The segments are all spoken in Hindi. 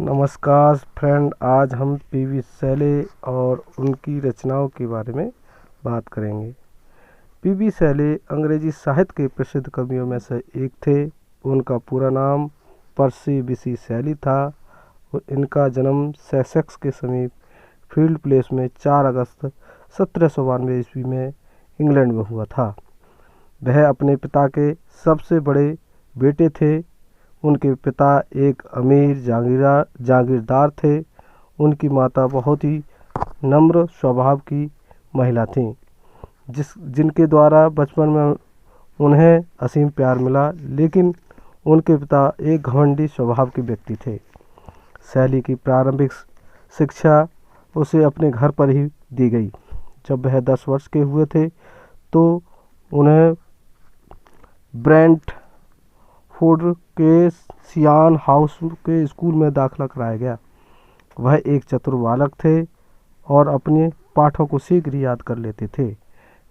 नमस्कार फ्रेंड, आज हम पीवी शैले और उनकी रचनाओं के बारे में बात करेंगे। पीवी शैले अंग्रेजी साहित्य के प्रसिद्ध कवियों में से एक थे। उनका पूरा नाम पर्सी बिसी शैली था। इनका जन्म सेसेक्स के समीप फील्ड प्लेस में 4 अगस्त 1792 ईस्वी में इंग्लैंड में हुआ था। वह अपने पिता के सबसे बड़े बेटे थे। उनके पिता एक अमीर जागीरदार थे। उनकी माता बहुत ही नम्र स्वभाव की महिला थीं, जिनके द्वारा बचपन में उन्हें असीम प्यार मिला, लेकिन उनके पिता एक घमंडी स्वभाव के व्यक्ति थे। शैली की प्रारंभिक शिक्षा उसे अपने घर पर ही दी गई। जब वह 10 वर्ष के हुए थे तो उन्हें ब्रेंटफोर्ड के सियान हाउस के स्कूल में दाखिला कराया गया। वह एक चतुर बालक थे और अपने पाठों को शीघ्र ही याद कर लेते थे।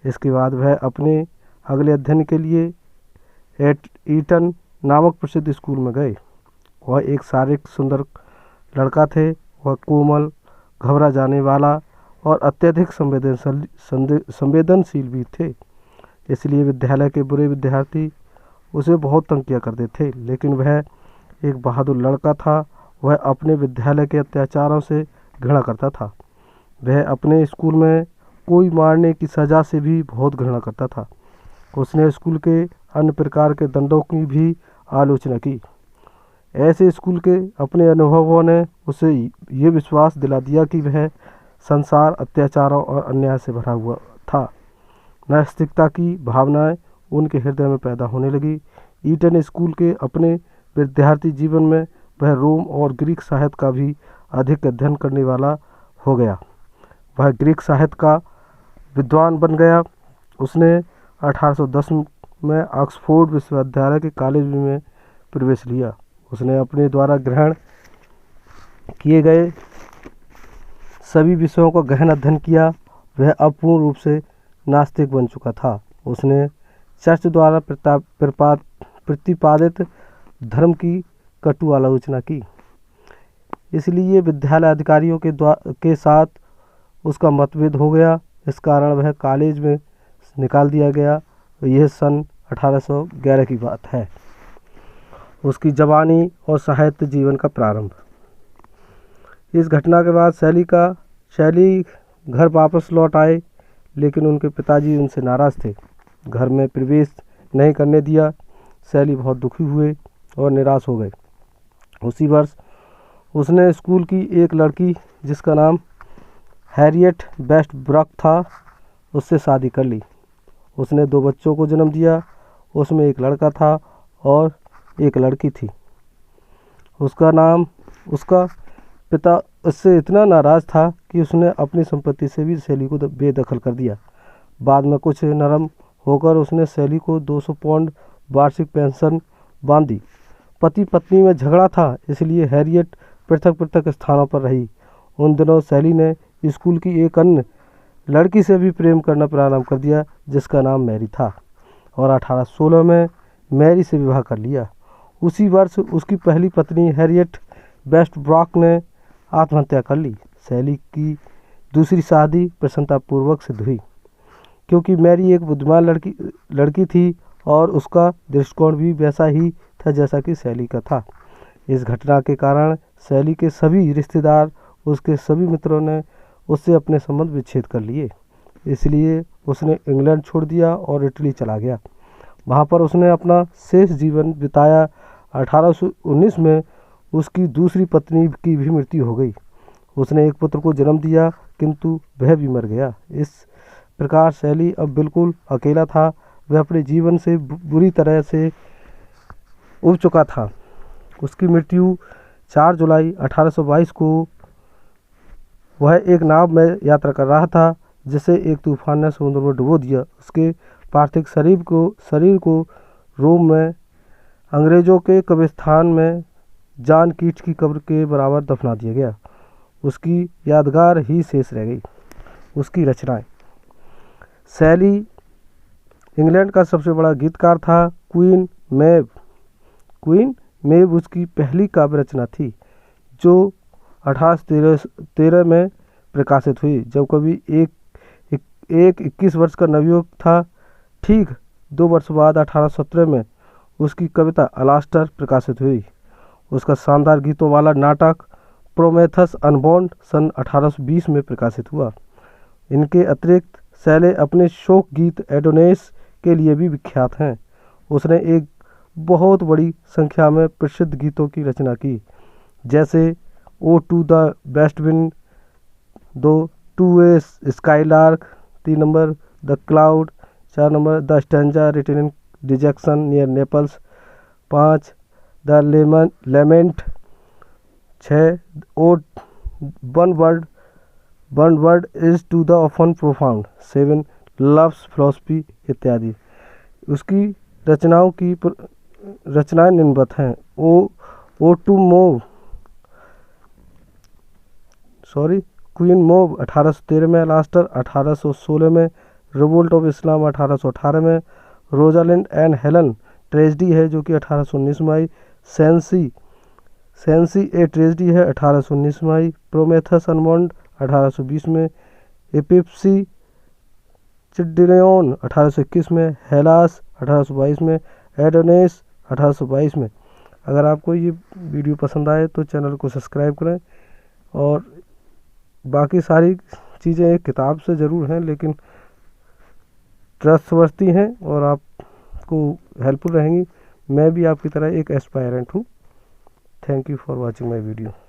इसके बाद वह अपने अगले अध्ययन के लिए ईटन नामक प्रसिद्ध स्कूल में गए। वह एक शारीरिक सुंदर लड़का थे। वह कोमल, घबरा जाने वाला और अत्यधिक संवेदनशील भी थे। इसलिए विद्यालय के बुरे विद्यार्थी उसे बहुत तंग किया करते थे, लेकिन वह एक बहादुर लड़का था। वह अपने विद्यालय के अत्याचारों से घृणा करता था। वह अपने स्कूल में कोई मारने की सज़ा से भी बहुत घृणा करता था। उसने स्कूल के अन्य प्रकार के दंडों की भी आलोचना की। ऐसे स्कूल के अपने अनुभवों ने उसे ये विश्वास दिला दिया कि वह संसार अत्याचारों और अन्याय से भरा हुआ था। नैतिकता की भावनाएं उनके हृदय में पैदा होने लगी। ईटन स्कूल के अपने विद्यार्थी जीवन में वह रोम और ग्रीक साहित्य का भी अधिक अध्ययन करने वाला हो गया। वह ग्रीक साहित्य का विद्वान बन गया। उसने 1810 में ऑक्सफोर्ड विश्वविद्यालय के कॉलेज में प्रवेश लिया। उसने अपने द्वारा ग्रहण किए गए सभी विषयों का गहन अध्ययन किया। वह अब पूर्ण रूप से नास्तिक बन चुका था। उसने चर्च द्वारा प्रतिपादित धर्म की कटु आलोचना की। इसलिए विद्यालय अधिकारियों के साथ उसका मतभेद हो गया। इस कारण वह कॉलेज में निकाल दिया गया। यह सन 1811 की बात है। उसकी जवानी और साहित्य जीवन का प्रारंभ। इस घटना के बाद शैली घर वापस लौट आए, लेकिन उनके पिताजी उनसे नाराज़ थे। घर में प्रवेश नहीं करने दिया। शैली बहुत दुखी हुए और निराश हो गए। उसी वर्ष उसने स्कूल की एक लड़की, जिसका नाम हैरियट वेस्टब्रूक था, उससे शादी कर ली। उसने 2 बच्चों को जन्म दिया। उसमें एक लड़का था और एक लड़की थी। उसका पिता उससे इतना नाराज़ था कि उसने अपनी संपत्ति से भी शैली को बेदखल कर दिया। बाद में कुछ नरम होकर उसने शैली को 200 पाउंड वार्षिक पेंशन बांधी। पति पत्नी में झगड़ा था, इसलिए हैरियट पृथक पृथक स्थानों पर रही। उन दिनों शैली ने स्कूल की एक अन्य लड़की से भी प्रेम करना प्रारंभ कर दिया, जिसका नाम मैरी था, और 1816 में मैरी से विवाह कर लिया। उसी वर्ष उसकी पहली पत्नी हैरियट वेस्टब्रूक ने आत्महत्या कर ली। शैली की दूसरी शादी प्रसन्नतापूर्वक सिद्ध हुई, क्योंकि मैरी एक बुद्धिमान लड़की थी और उसका दृष्टिकोण भी वैसा ही था जैसा कि शैली का था। इस घटना के कारण शैली के सभी रिश्तेदार, उसके सभी मित्रों ने उससे अपने संबंध विच्छेद कर लिए। इसलिए उसने इंग्लैंड छोड़ दिया और इटली चला गया। वहाँ पर उसने अपना शेष जीवन बिताया। 1819 में उसकी दूसरी पत्नी की भी मृत्यु हो गई। उसने एक पुत्र को जन्म दिया, किंतु वह भी मर गया। इस प्रकार शैली अब बिल्कुल अकेला था। वह अपने जीवन से बुरी तरह से उब चुका था। उसकी मृत्यु 4 जुलाई 1822 को वह एक नाव में यात्रा कर रहा था, जिसे एक तूफान ने समुद्र में डुबो दिया। उसके पार्थिव शरीर को रोम में अंग्रेजों के कब्रिस्तान में जॉन कीट्स की कब्र के बराबर दफना दिया गया। उसकी यादगार ही शेष रह गई। उसकी रचनाएं। शैली इंग्लैंड का सबसे बड़ा गीतकार था। क्वीन मेव उसकी पहली काव्य रचना थी, जो 1813 में प्रकाशित हुई, जब कवि एक 21 वर्ष का नवयुवक था। ठीक 2 वर्ष बाद 1817 में उसकी कविता अलास्टर प्रकाशित हुई। उसका शानदार गीतों वाला नाटक प्रोमेथस अनबॉर्न सन 1820 में प्रकाशित हुआ। इनके अतिरिक्त शैले अपने शोक गीत एडोनेस के लिए भी विख्यात हैं। उसने एक बहुत बड़ी संख्या में प्रसिद्ध गीतों की रचना की, जैसे ode to the west wind, 2 to a skylark, 3 number the cloud, 4 number the stanza written in dejection near Naples, 5 the lament, 6 O one word is too the often profound, 7 love's philosophy इत्यादि। उसकी रचनाएं निम्नवत हैं। Ode to Mab Queen Mab 1813 में, अलास्टर 1816 में, रिवोल्ट ऑफ इस्लाम 1818 में, रोजालिंड एंड हेलन ट्रेजेडी है जो कि 1819 में आई, सेंसी ए ट्रेजेडी है 1819 में आई, प्रोमेथस अनबॉर्न 1820 में, एपिप्सी चिडियोन 1821 में, हेलास 1822 में, एडोनेस 1822 में। अगर आपको ये वीडियो पसंद आए तो चैनल को सब्सक्राइब करें, और बाकी सारी चीज़ें एक किताब से ज़रूर हैं लेकिन ट्रस्टवर्थी हैं और आपको हेल्पफुल रहेंगी। मैं भी आपकी तरह एक एस्पायरेंट हूँ। Thank you for watching my video.